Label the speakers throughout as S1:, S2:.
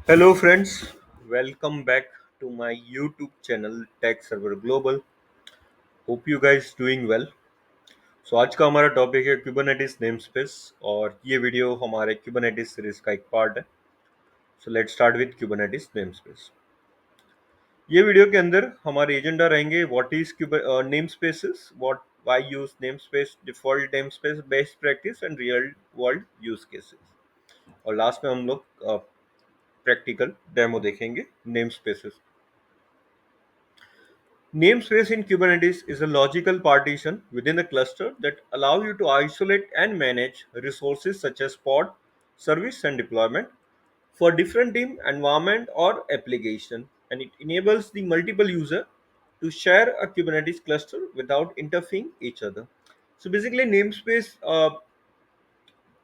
S1: Hello, friends. Welcome back to my YouTube channel Tech Server Global. Hope you guys doing well. आज का हमारा topic है Kubernetes namespace और ये video हमारे Kubernetes सीरीज का एक पार्ट है. Let's start with Kubernetes namespace. ये वीडियो के अंदर हमारे एजेंडा रहेंगे what is namespaces, what why use namespace, default namespace, best practice and real world use cases. और लास्ट में हम लोग प्रैक्टिकल डेमो देखेंगे नेमस्पेसेस. Namespace in Kubernetes is a logical partition within a cluster that allow you to isolate and manage resources such as pod, service and deployment for different team, environment or application, and it enables the multiple user to share a Kubernetes cluster without interfering each other. So basically namespace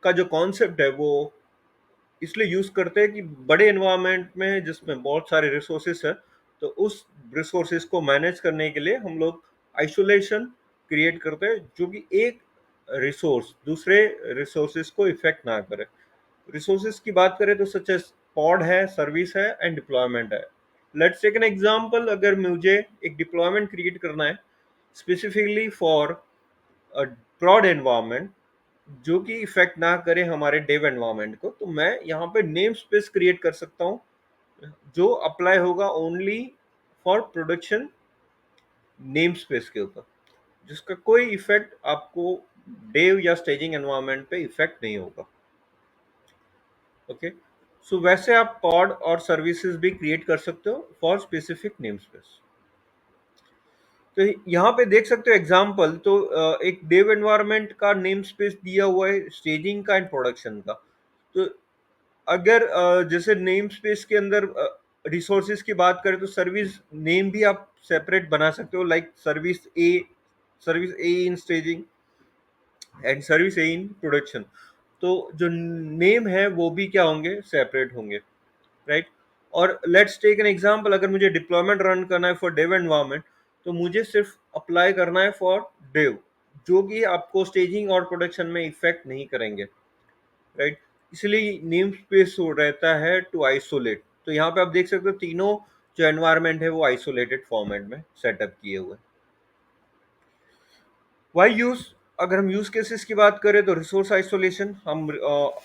S1: का जो concept है वो इसलिए use करते हैं कि बड़े environment में जिसमें बहुत सारे रिसोर्सेस है, तो उस रिसोर्सेस को मैनेज करने के लिए हम लोग आइसोलेशन क्रिएट करते हैं जो कि एक रिसोर्स दूसरे रिसोर्सेस को इफेक्ट ना करे. रिसोर्सेस की बात करें तो सच एज पॉड है, सर्विस है एंड डिप्लॉयमेंट है. Let's take an example. अगर मुझे एक डिप्लॉयमेंट क्रिएट करना है स्पेसिफिकली फॉर प्रॉड एनवायरनमेंट जो कि इफेक्ट ना करे हमारे डेव एनवायरनमेंट को, तो मैं यहाँ पे नेम स्पेस क्रिएट कर सकता हूँ जो अप्लाई होगा only for production name space के ऊपर, जिसका कोई इफेक्ट आपको डेव या स्टेजिंग एनवायरनमेंट पे इफेक्ट नहीं होगा. ओके. सो वैसे आप पॉड और सर्विसेज भी क्रिएट कर सकते हो फॉर स्पेसिफिक नेम स्पेस. तो यहाँ पे देख सकते हो एग्जाम्पल. तो एक डेव एनवायरनमेंट का नेम स्पेस दिया हुआ है, स्टेजिंग का एंड प्रोडक्शन का. तो अगर जैसे नेम स्पेस के अंदर रिसोर्सेज की बात करें तो सर्विस नेम भी आप सेपरेट बना सकते हो, like service A in staging and service A in production. तो जो नेम है वो भी क्या होंगे, सेपरेट होंगे, राइट. और लेट्स टेक एन एग्जांपल. अगर मुझे डिप्लॉयमेंट रन करना है फॉर डेव एनवायरनमेंट, तो मुझे सिर्फ अप्लाई करना है फॉर डेव, जो कि आपको स्टेजिंग और प्रोडक्शन में इफेक्ट नहीं करेंगे, राइट. इसलिए नेम स्पेस रहता है टू आइसोलेट. तो यहाँ पे आप देख सकते हो तीनों जो एनवायरनमेंट है वो आइसोलेटेड फॉर्मेट में सेटअप किए हुए. Why use. अगर हम यूज केसेस की बात करें तो रिसोर्स आइसोलेशन, हम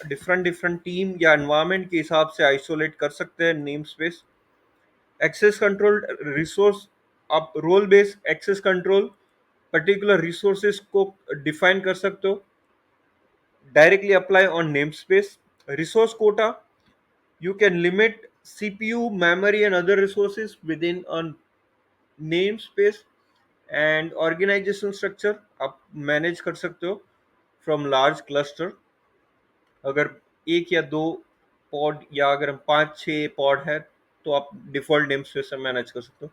S1: डिफरेंट डिफरेंट टीम या एनवायरनमेंट के हिसाब से आइसोलेट कर सकते हैं namespace. Access control resource, आप role based access control particular resources को डिफाइन कर सकते हो, directly apply on namespace. Resource quota, you can limit CPU, memory and other resources within a namespace. And organization structure आप manage कर सकते हो from large cluster. अगर एक या दो पॉड या अगर हम पाँच छः पॉड है तो आप डिफॉल्ट नेम स्पेस से मैनेज कर सकते हो.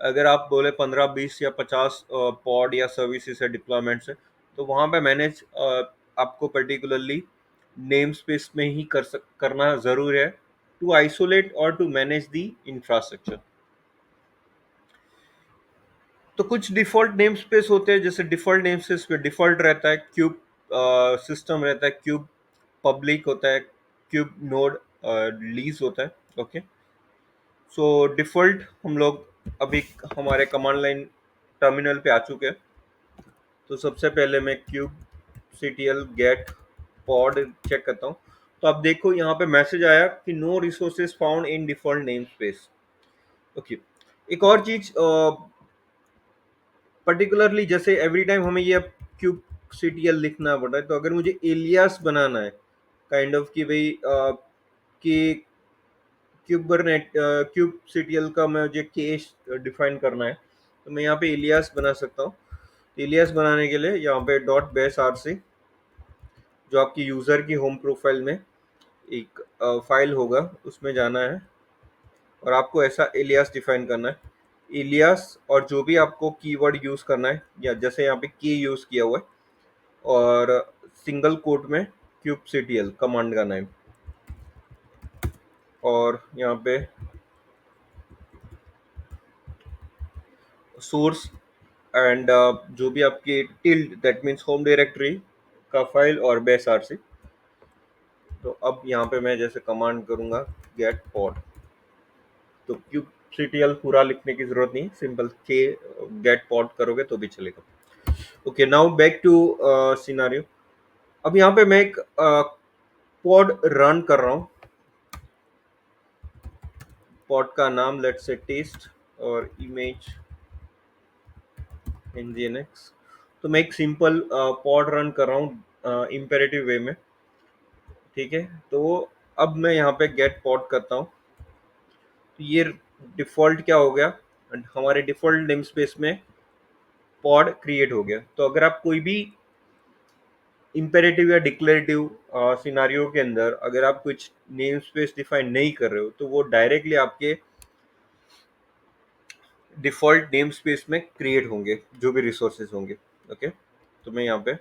S1: अगर आप बोले 15 20 या 50 पॉड या सर्विसेज है डिप्लॉयमेंट से, तो वहाँ पे मैनेज आपको पर्टिकुलरली नेम स्पेस में ही करना ज़रूर है टू आइसोलेट और टू मैनेज द इंफ्रास्ट्रक्चर. तो कुछ डिफॉल्ट नेम स्पेस होते हैं. जैसे डिफॉल्ट नेम स्पेस पे डिफॉल्ट रहता है क्यूब सिस्टम रहता है, क्यूब पब्लिक होता है, क्यूब नोड लीज होता है. ओके. सो डिफॉल्ट हम लोग अभी हमारे कमांड लाइन टर्मिनल पे आ चुके हैं. तो सबसे पहले मैं kube ctl get pod check करता हूँ. तो आप देखो यहाँ पे मैसेज आया कि no resources found in default namespace. Okay. एक और चीज पर्टिकुलरली, जैसे एवरी टाइम हमें ये क्यूब ctl लिखना पड़ता है, तो अगर मुझे एलियास बनाना है काइंड ऑफ कि भाई कि क्यूब ctl का मुझे केस डिफाइन करना है, तो मैं यहाँ पे एलियास बना सकता हूँ. एलियास बनाने के लिए यहाँ पे डॉट बेस आरसी, जो आपकी यूज़र की होम प्रोफाइल में एक फाइल होगा, उसमें जाना है और आपको ऐसा एलियास डिफाइन करना है. एलियास और जो भी आपको कीवर्ड यूज़ करना है, या जैसे यहाँ पे की यूज़ किया हुआ है, और सिंगल कोट में क्यूब ctl कमांड का नाम, और यहाँ पे सोर्स एंड जो भी आपकी tilde that means home directory का फाइल और बेस आरसी. तो अब यहाँ पे मैं जैसे कमांड करूंगा गेट पॉड, तो kubectl पूरा लिखने की जरूरत नहीं, सिंपल के गेट पॉड करोगे तो भी चलेगा। Okay, now back to scenario. अब यहाँ पे मैं एक पॉड रन कर रहा हूँ। पॉड का नाम लेट्स से टेस्ट और इमेज nginx। तो मैं एक सिंपल पॉड रन कर रहा हूँ इम्पेरेटिव वे में, ठीक है। तो अब मैं यहाँ पे गेट पॉड करता हूँ, तो ये डिफॉल्ट क्या हो गया, हमारे डिफॉल्ट नेम स्पेस में पॉड क्रिएट हो गया। तो अगर आप कोई भी इम्पेरेटिव या डिक्लेरेटिव सिनारियो के अंदर अगर आप कुछ नेम स्पेस डिफाइन नहीं कर रहे हो, तो वो डायरेक्टली आपके डिफॉल्ट नेम स्पेस में क्रिएट होंगे जो भी रिसोर्सेज होंगे। ओके, तो मैं यहाँ पे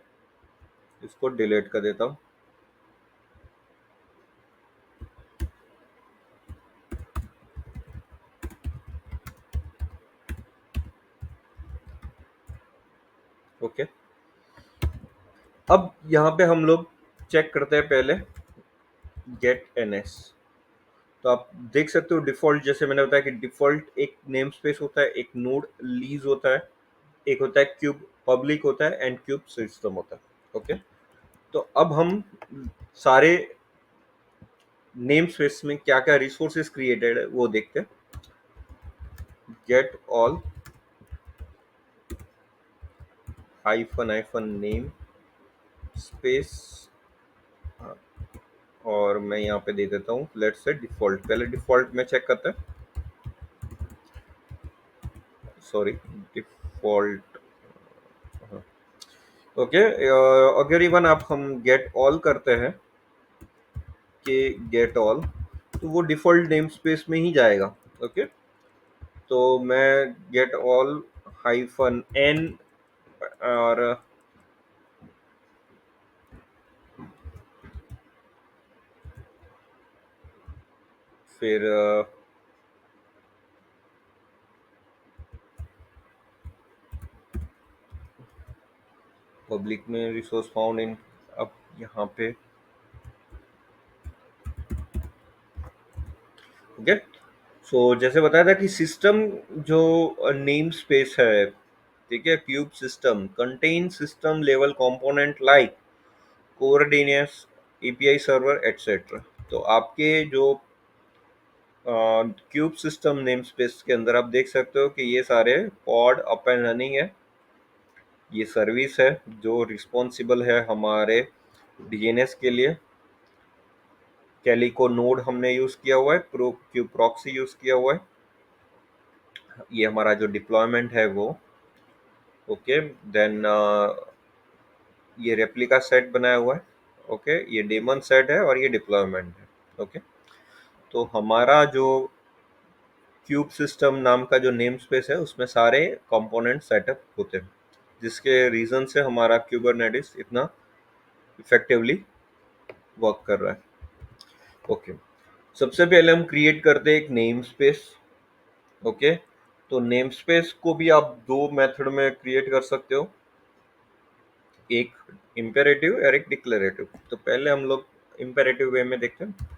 S1: इसको डिलीट कर देता हूँ। ओके, अब यहाँ पे हम लोग चेक करते हैं पहले गेट एनएस। तो आप देख सकते हो डिफॉल्ट, जैसे मैंने बताया कि डिफॉल्ट एक नेम स्पेस होता है, एक नोड लीज होता है, एक होता है क्यूब पब्लिक होता है एंड क्यूब सिस्टम होता है। ओके, तो अब हम सारे नेम स्पेस में क्या क्या रिसोर्सेज क्रिएटेड है वो देखते हैं। Get all hyphen hyphen name space, और मैं यहाँ पे दे देता हूँ लेट्स से डिफॉल्ट। पहले डिफॉल्ट में चेक करते हैं, सॉरी डिफॉल्ट। ओके, अगर इवन आप हम गेट ऑल करते हैं कि गेट ऑल, तो वो डिफॉल्ट नेम स्पेस में ही जाएगा। ओके, तो मैं गेट ऑल हाइफन एन, और फिर पब्लिक में रिसोर्स फाउंड इन, अब यहाँ पे ओके। सो जैसे बताया था कि सिस्टम जो नेम स्पेस है, ठीक है, cube system contain system level component like coordinates, API server etcetera. तो आपके जो क्यूब सिस्टम नेम स्पेस के अंदर आप देख सकते हो कि ये सारे पॉड अप एंड रनिंग है। ये सर्विस है जो रिस्पॉन्सिबल है हमारे डीएनएस के लिए। कैलिको नोड हमने यूज किया हुआ है, प्रो क्यूब प्रॉक्सी यूज किया हुआ है। ये हमारा जो डिप्लॉयमेंट है वो, ओके। देन ये रेप्लिका सेट बनाया हुआ है, ओके। ये डेमन सेट है और ये डिप्लॉयमेंट है, ओके। तो हमारा जो क्यूब सिस्टम नाम का जो नेम स्पेस है उसमें सारे कंपोनेंट सेटअप होते हैं, जिसके रीजन से हमारा क्यूबरनेटिस इतना इफेक्टिवली वर्क कर रहा है। ओके, सबसे पहले हम क्रिएट करते हैं एक नेम स्पेस। ओके, तो नेम स्पेस को भी आप दो मेथड में क्रिएट कर सकते हो, एक इम्पेरेटिव और एक डिक्लेरेटिव। तो पहले हम लोग इम्पेरेटिव वे में देखते हैं।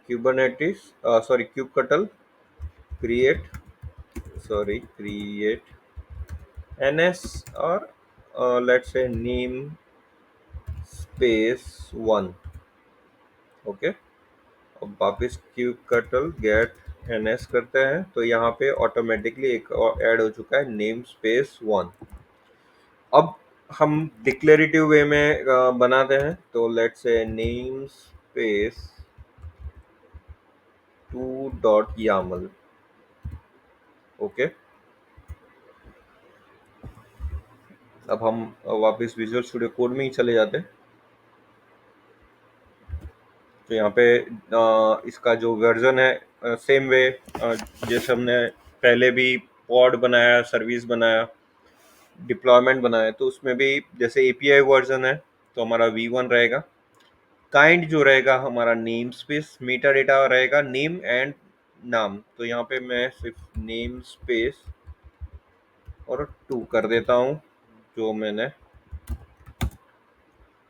S1: Kubernetes sorry kubectl create, sorry create NS और let's say namespace one. Okay, अब वापस क्यूबकटल गेट एनएस करते हैं, तो यहाँ पे ऑटोमेटिकली एक और ऐड हो चुका है नेम स्पेस वन। अब हम डिक्लेरेटिव वे में बनाते हैं, तो let's say namespace two dot YAML. Okay, अब हम वापस विजुअल स्टूडियो कोड में ही चले जाते हैं। तो यहाँ पे इसका जो वर्जन है सेम वे, जैसे हमने पहले भी पॉड बनाया, सर्विस बनाया, डिप्लॉयमेंट बनाया, तो उसमें भी जैसे एपीआई वर्जन है तो हमारा V1 रहेगा। काइंड जो रहेगा हमारा नेम स्पेस, मेटा डेटा रहेगा नेम एंड नाम। तो यहाँ पे मैं सिर्फ नेम स्पेस और टू कर देता हूँ, जो मैंने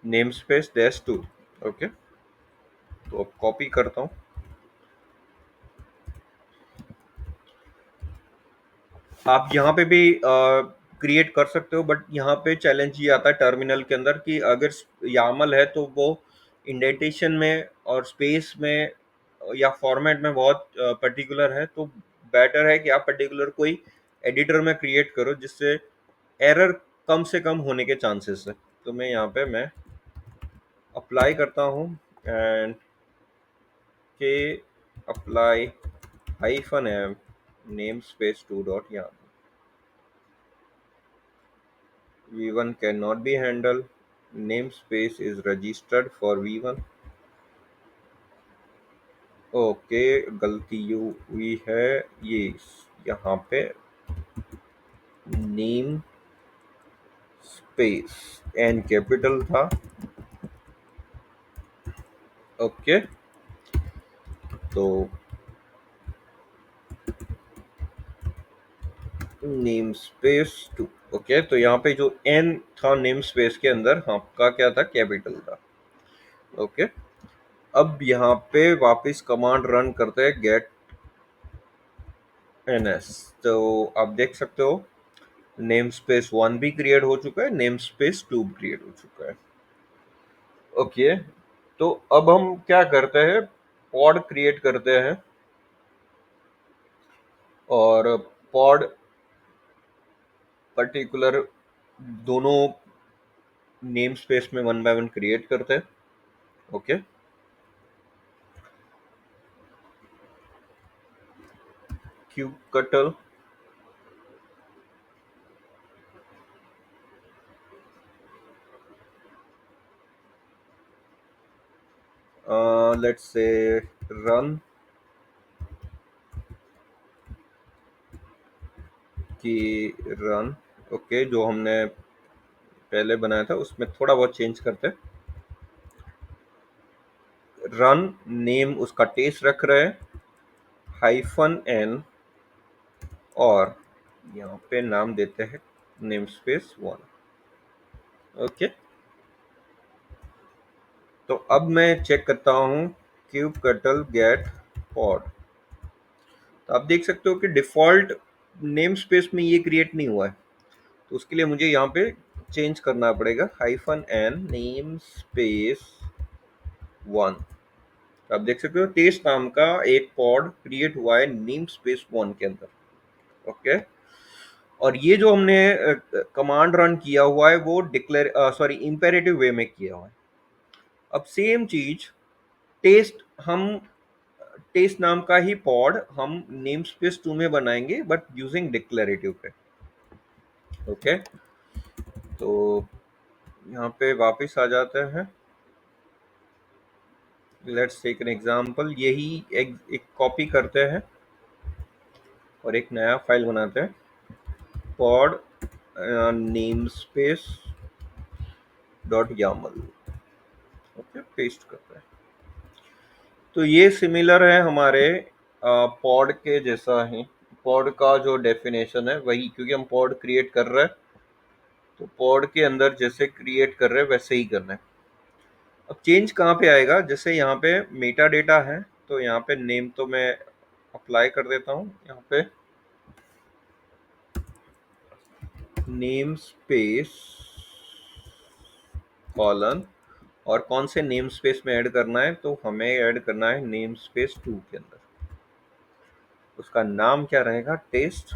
S1: namespace dash two. Okay, तो अब कॉपी करता हूँ। आप यहाँ पे भी क्रिएट कर सकते हो, बट यहाँ पे चैलेंज ये आता है टर्मिनल के अंदर कि अगर यामल है तो वो इंडेंटेशन में और स्पेस में या फॉर्मेट में बहुत पर्टिकुलर है। तो बेटर है कि आप पर्टिकुलर कोई एडिटर में क्रिएट करो जिससे एरर कम से कम होने के चांसेस है। तो मैं यहाँ पे मैं अप्लाई करता हूँ, and k apply hyphen m namespace two dot V1 cannot be handled. Namespace is registered for V1. Okay, गलती यू हुई है। ये यहाँ पे नेम स्पेस एन कैपिटल था। ओके, तो नेम स्पेस टू। ओके, तो यहाँ पे जो एन था नेम स्पेस के अंदर, आपका क्या था, कैपिटल था। ओके, अब यहाँ पे वापस कमांड रन करते हैं गेट एनएस। तो आप देख सकते हो नेम स्पेस वन भी क्रिएट हो चुका है, नेम स्पेस टू भी क्रिएट हो चुका है। ओके, तो अब हम क्या करते हैं, पॉड क्रिएट करते हैं, और पॉड पर्टिकुलर दोनों नेम स्पेस में वन बाय वन क्रिएट करते हैं। ओके, क्यूब कटल, लेट्स से रन की रन। ओके, जो हमने पहले बनाया था उसमें थोड़ा बहुत चेंज करते हैं। रन नेम उसका टेस्ट रख रहे हैं, हाइफन एन, और यहाँ पे नाम देते हैं नेम स्पेस वन। ओके, तो अब मैं चेक करता हूँ क्यूब कटल गेट पॉड। तो आप देख सकते हो कि डिफॉल्ट नेम स्पेस में ये क्रिएट नहीं हुआ है। तो उसके लिए मुझे यहाँ पे चेंज करना पड़ेगा, hyphen N namespace one. तो आप देख सकते हो टेस्ट नाम का एक पॉड क्रिएट हुआ है नेम स्पेस वन के अंदर। ओके, और ये जो हमने कमांड रन किया हुआ है वो डिक्लेयर सॉरी इंपेरेटिव वे में किया हुआ है। अब सेम चीज टेस्ट, हम टेस्ट नाम का ही पॉड हम नेम स्पेस टू में बनाएंगे, बट यूजिंग डिक्लेरेटिव पे। ओके, तो यहाँ पे वापस आ जाते हैं। लेट्स टेक एन एग्जांपल, यही एक कॉपी करते हैं और एक नया फाइल बनाते हैं, pod namespace dot YAML. Okay, paste करते हैं। तो ये सिमिलर है हमारे पॉड के जैसा ही। पॉड का जो डेफिनेशन है वही, क्योंकि हम पॉड क्रिएट कर रहे हैं तो पॉड के अंदर जैसे क्रिएट कर रहे हैं वैसे ही करना है। अब चेंज कहाँ पे आएगा, जैसे यहाँ पे मेटा डेटा है तो यहाँ पे नेम तो मैं अप्लाई कर देता हूँ, यहाँ पे नेम स्पेस कॉलन, और कौन से नेम स्पेस में ऐड करना है, तो हमें ऐड करना है नेम स्पेस टू के अंदर। उसका नाम क्या रहेगा, टेस्ट।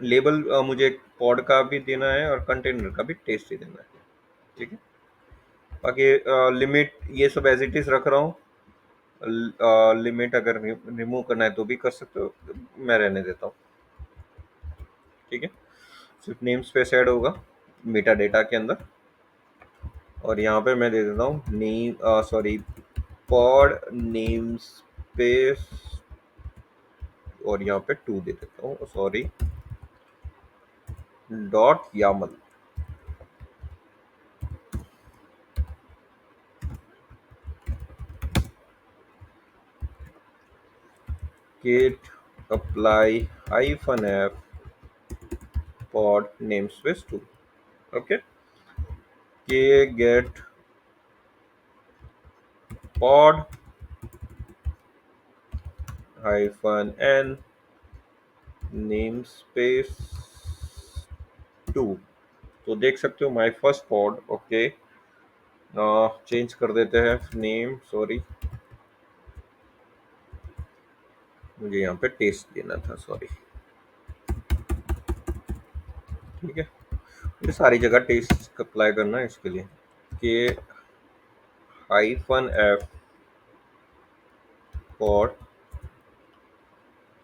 S1: लेबल मुझे पॉड का भी देना है और कंटेनर का भी टेस्ट ही देना है। ठीक है, बाकी लिमिट ये सब एज इट इज रख रहा हूँ। लिमिट अगर रिमूव करना है तो भी कर सकते हो, मैं रहने देता हूँ। ठीक है, सिर्फ नेम स्पेस ऐड होगा मेटा डेटा के अंदर, और यहाँ पे मैं दे देता हूँ name sorry pod namespace, और यहाँ पे टू दे देता हूँ, sorry dot YAML. git apply hyphen f pod namespace 2। Okay, k get pod hyphen n namespace 2। तो देख सकते हो my first pod. Okay, change कर देते हैं नेम। सॉरी, मुझे यहाँ पे टेस्ट देना था, सॉरी। ठीक है, ये सारी जगह टेस्ट अप्लाई करना है इसके लिए। के हाइफन एफ पॉड,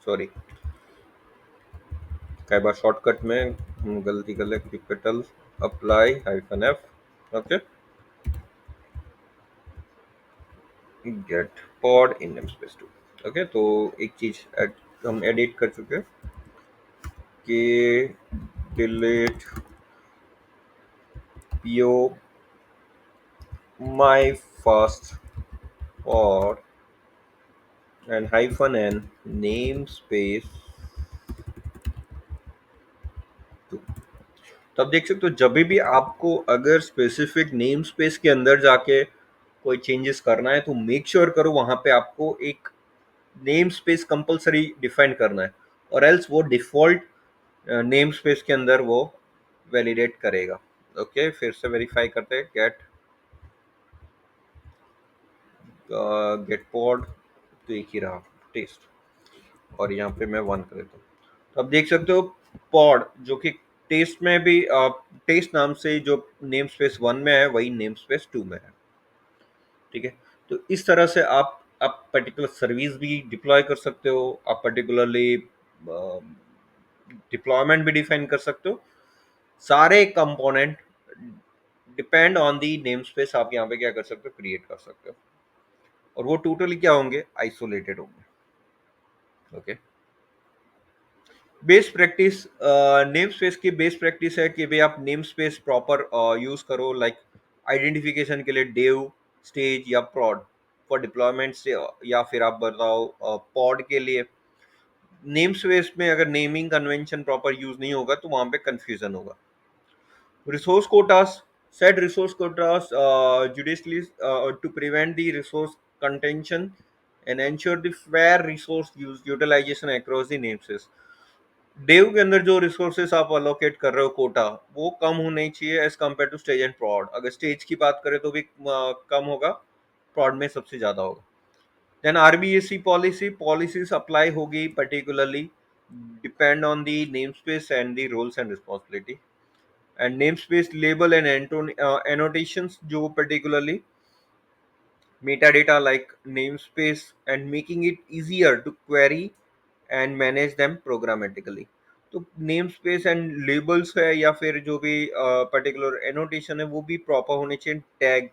S1: सॉरी, कई बार शॉर्टकट में हम गलती कर ले, capital apply hyphen F. Okay, get pod in namespace 2। Okay, तो एक चीज हम एडिट कर चुके हैं कि delete PO my first pod and hyphen N namespace 2। तो आप देख सकते हो जब भी आपको अगर स्पेसिफिक नेम स्पेस के अंदर जाके कोई चेंजेस करना है तो मेक श्योर करो वहां पे आपको एक नेम स्पेस कंपलसरी डिफाइन करना है, और एल्स वो डिफॉल्ट नेम स्पेस के अंदर वो वैलिडेट करेगा। ओके, फिर से वेरीफाई करते हैं। गेट पॉड, तो एक ही रहा टेस्ट, और यहाँ पे मैं 1 कर देता हूँ। तो आप देख सकते हो पॉड जो कि टेस्ट में भी टेस्ट नाम से जो नेम स्पेस 1 में है वही नेम स्पेस 2 में है। ठीक है, तो इस तरह से आप पर्टिकुलर सर्विस भी डिप्लॉय कर सकते हो, आप पर्टिकुलरली डिप्लॉयमेंट भी डिफाइन कर सकते हो। सारे component depend on the name space आप यहाँ पे क्या कर सकते हो, क्रिएट कर सकते हो, और वो टोटली क्या होंगे, आइसोलेटेड होंगे। Okay, base practice, name space की बेस प्रैक्टिस है कि भाई आप नेम स्पेस प्रॉपर यूज करो, लाइक आइडेंटिफिकेशन के लिए डेव, स्टेज या prod फॉर डिप्लॉयमेंट से, या फिर आप बताओ पॉड के लिए नेम स्पेस में अगर नेमिंग कन्वेंशन प्रॉपर यूज नहीं होगा तो वहां पे कंफ्यूजन होगा। Resource quotas, set resource quotas judiciously to prevent the resource contention and ensure the fair resource use utilization across the namespace। Dev के अंदर जो रिसोर्सेस आप अलोकेट कर रहे हो कोटा, वो कम होने चाहिए as compared to stage and prod. अगर स्टेज की बात करें तो भी कम होगा, प्रॉड में सबसे ज्यादा होगा। देन आरबीएससी पॉलिसीज अप्लाई होगी particularly depend on the namespace and the roles and responsibility. And namespace label and annotations जो particularly metadata like namespace and making it easier to query and manage them programmatically। तो namespace and labels है या फिर जो भी particular annotation है वो भी प्रॉपर होने चाहिए, टैग,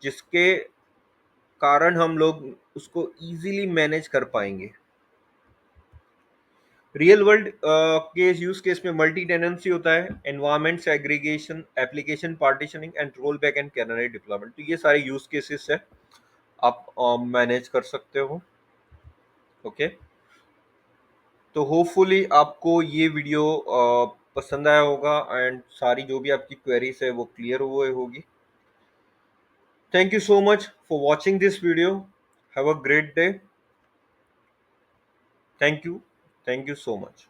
S1: जिसके कारण हम लोग उसको इजीली मैनेज कर पाएंगे। Real world case use case में मल्टी टेनेंसी होता है, environment segregation, application partitioning and roll back and canary deployment. तो ये सारे यूज केसेस है, आप मैनेज कर सकते हो। ओके, तो होपफुली आपको ये वीडियो पसंद आया होगा एंड सारी जो भी आपकी क्वेरीज है वो क्लियर हुए होगी। Thank you so much for watching this video. Have a great day. Thank you, thank you so much.